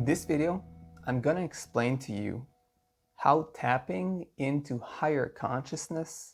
In this video, I'm going to explain to you how tapping into higher consciousness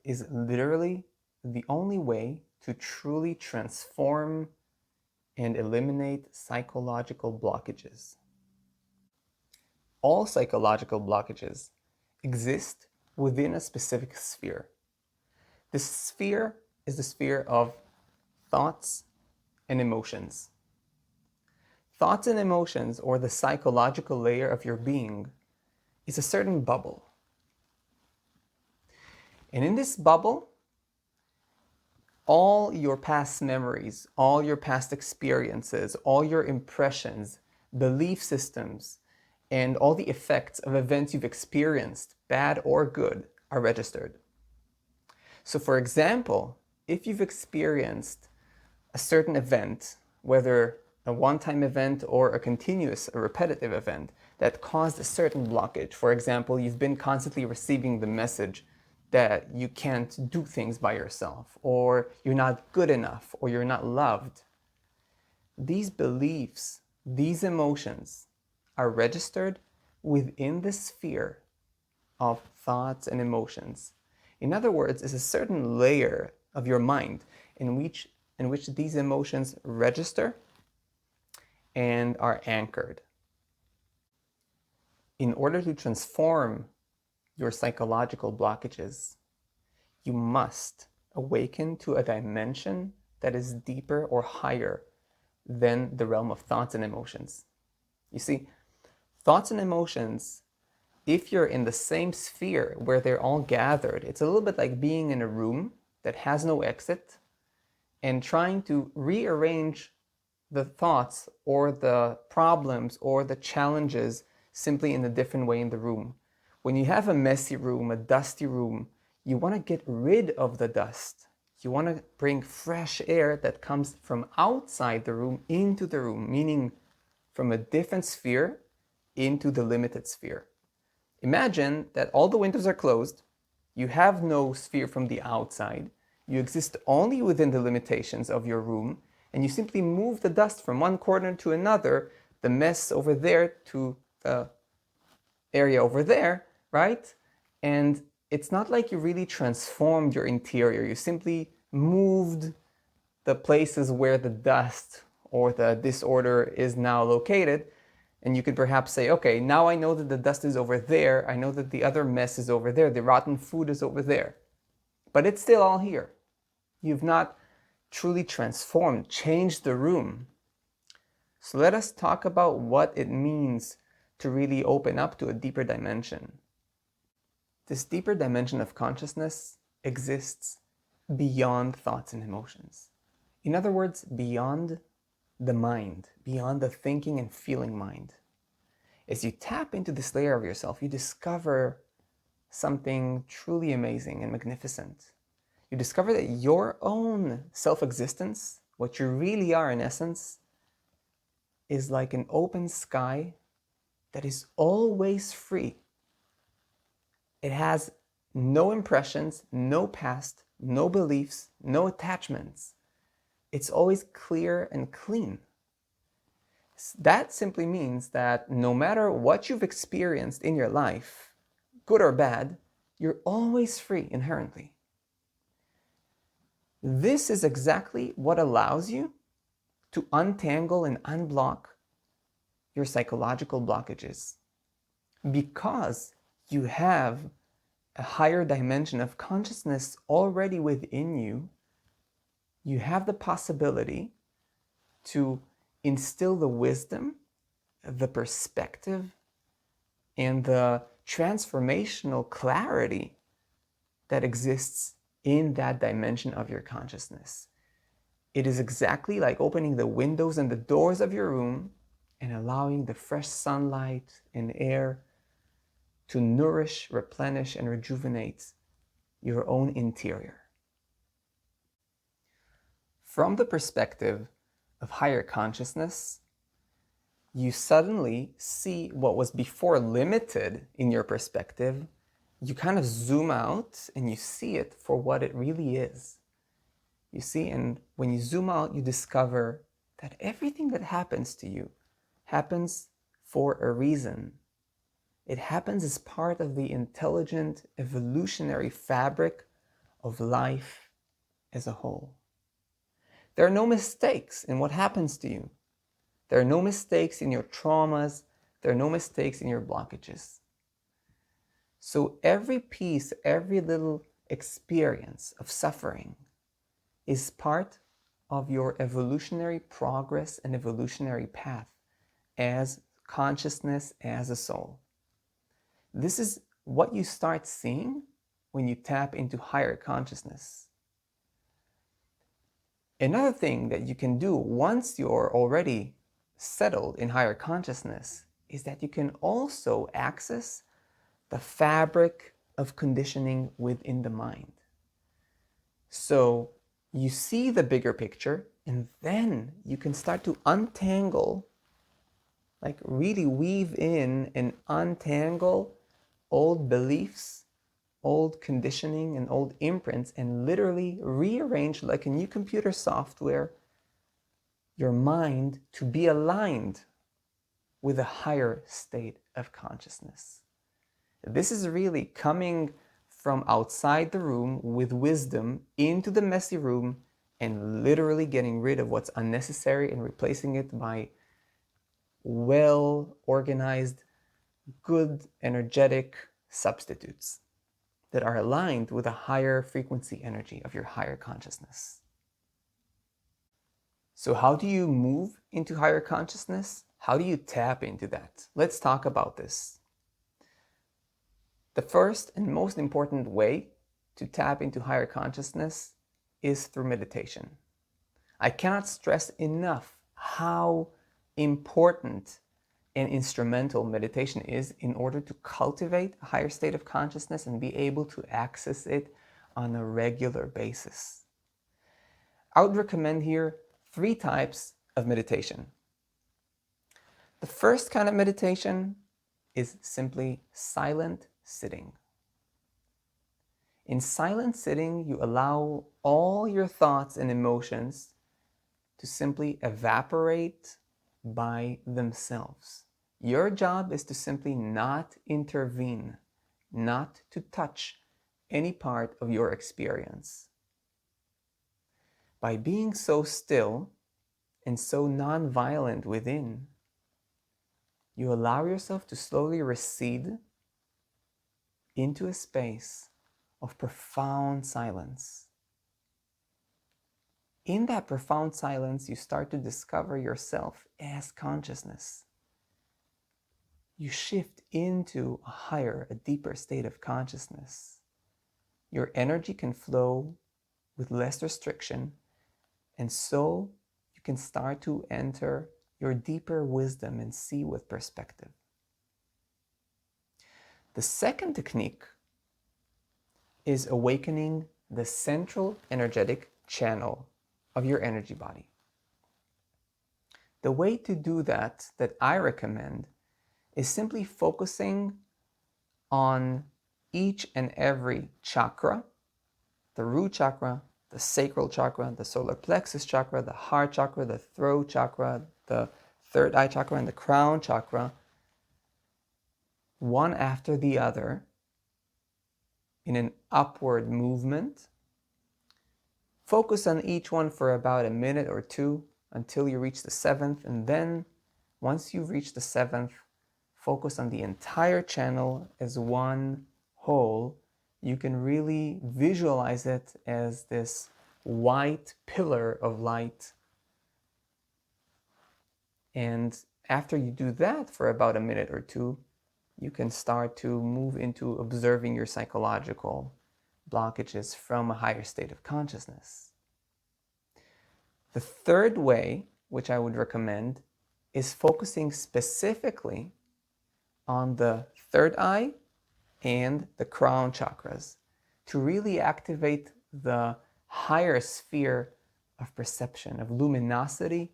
is literally the only way to truly transform and eliminate psychological blockages. All psychological blockages exist within a specific sphere. This sphere is the sphere of thoughts and emotions. Thoughts and emotions, or the psychological layer of your being, is a certain bubble. And in this bubble, all your past memories, all your past experiences, all your impressions, belief systems, and all the effects of events you've experienced, bad or good, are registered. So for example, if you've experienced a certain event, whether a one-time event or a continuous, a repetitive event that caused a certain blockage. For example, you've been constantly receiving the message that you can't do things by yourself, or you're not good enough, or you're not loved. These beliefs, these emotions are registered within the sphere of thoughts and emotions. In other words, it's a certain layer of your mind in which these emotions register and are anchored. In order to transform your psychological blockages, you must awaken to a dimension that is deeper or higher than the realm of thoughts and emotions. You see, thoughts and emotions, if you're in the same sphere where they're all gathered, it's a little bit like being in a room that has no exit and trying to rearrange the thoughts or the problems or the challenges simply in a different way in the room. When you have a messy room, a dusty room, you want to get rid of the dust. You want to bring fresh air that comes from outside the room into the room, meaning from a different sphere into the limited sphere. Imagine that all the windows are closed, you have no sphere from the outside, you exist only within the limitations of your room, and you simply move the dust from one corner to another, the mess over there to the area over there, right? And it's not like you really transformed your interior. You simply moved the places where the dust or the disorder is now located. And you could perhaps say, okay, now I know that the dust is over there. I know that the other mess is over there. The rotten food is over there. But it's still all here. You've not truly transformed, changed the room. So let us talk about what it means to really open up to a deeper dimension. This deeper dimension of consciousness exists beyond thoughts and emotions. In other words, beyond the mind, beyond the thinking and feeling mind. As you tap into this layer of yourself, you discover something truly amazing and magnificent. You discover that your own self-existence, what you really are in essence, is like an open sky that is always free. It has no impressions, no past, no beliefs, no attachments. It's always clear and clean. That simply means that no matter what you've experienced in your life, good or bad, you're always free inherently. This is exactly what allows you to untangle and unblock your psychological blockages. Because you have a higher dimension of consciousness already within you, you have the possibility to instill the wisdom, the perspective, and the transformational clarity that exists in that dimension of your consciousness. It is exactly like opening the windows and the doors of your room and allowing the fresh sunlight and air to nourish, replenish, and rejuvenate your own interior. From the perspective of higher consciousness, you suddenly see what was before limited in your perspective. You kind of zoom out and you see it for what it really is. You see, and when you zoom out, you discover that everything that happens to you happens for a reason. It happens as part of the intelligent evolutionary fabric of life as a whole. There are no mistakes in what happens to you. There are no mistakes in your traumas. There are no mistakes in your blockages. So every piece, every little experience of suffering is part of your evolutionary progress and evolutionary path as consciousness, as a soul. This is what you start seeing when you tap into higher consciousness. Another thing that you can do once you're already settled in higher consciousness is that you can also access the fabric of conditioning within the mind. So you see the bigger picture, and then you can start to untangle, like really weave in and untangle old beliefs, old conditioning, and old imprints, and literally rearrange, like a new computer software, your mind to be aligned with a higher state of consciousness. This is really coming from outside the room with wisdom into the messy room and literally getting rid of what's unnecessary and replacing it by well-organized, good, energetic substitutes that are aligned with a higher frequency energy of your higher consciousness. So how do you move into higher consciousness? How do you tap into that? Let's talk about this. The first and most important way to tap into higher consciousness is through meditation. I cannot stress enough how important and instrumental meditation is in order to cultivate a higher state of consciousness and be able to access it on a regular basis. I would recommend here 3 types of meditation. The first kind of meditation is simply silent sitting. In silent sitting, you allow all your thoughts and emotions to simply evaporate by themselves. Your job is to simply not intervene, not to touch any part of your experience. By being so still and so non-violent within, you allow yourself to slowly recede into a space of profound silence. In that profound silence, you start to discover yourself as consciousness. You shift into a higher, a deeper state of consciousness. Your energy can flow with less restriction, and so you can start to enter your deeper wisdom and see with perspective. The second technique is awakening the central energetic channel of your energy body. The way to do that I recommend is simply focusing on each and every chakra, the root chakra, the sacral chakra, the solar plexus chakra, the heart chakra, the throat chakra, the third eye chakra, and the crown chakra, one after the other in an upward movement. Focus on each one for about a minute or 2 until you reach the 7th, and then once you've reached the 7th, focus on the entire channel as one whole. You can really visualize it as this white pillar of light. And after you do that for about a minute or 2, you can start to move into observing your psychological blockages from a higher state of consciousness. The third way, which I would recommend, is focusing specifically on the third eye and the crown chakras to really activate the higher sphere of perception, of luminosity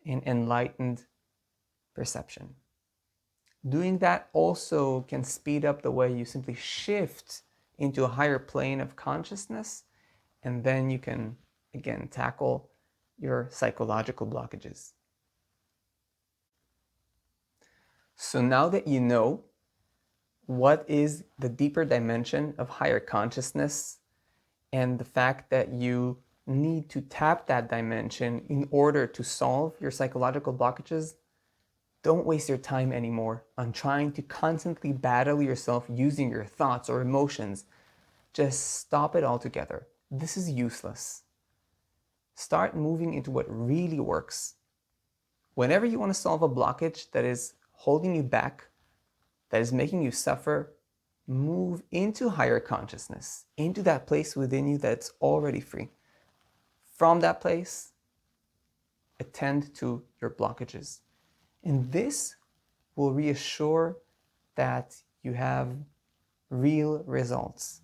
and enlightened perception. Doing that also can speed up the way you simply shift into a higher plane of consciousness, and then you can, again, tackle your psychological blockages. So now that you know what is the deeper dimension of higher consciousness and the fact that you need to tap that dimension in order to solve your psychological blockages, don't waste your time anymore on trying to constantly battle yourself using your thoughts or emotions. Just stop it altogether. This is useless. Start moving into what really works. Whenever you want to solve a blockage that is holding you back, that is making you suffer, move into higher consciousness, into that place within you that's already free. From that place, attend to your blockages. And this will reassure that you have real results.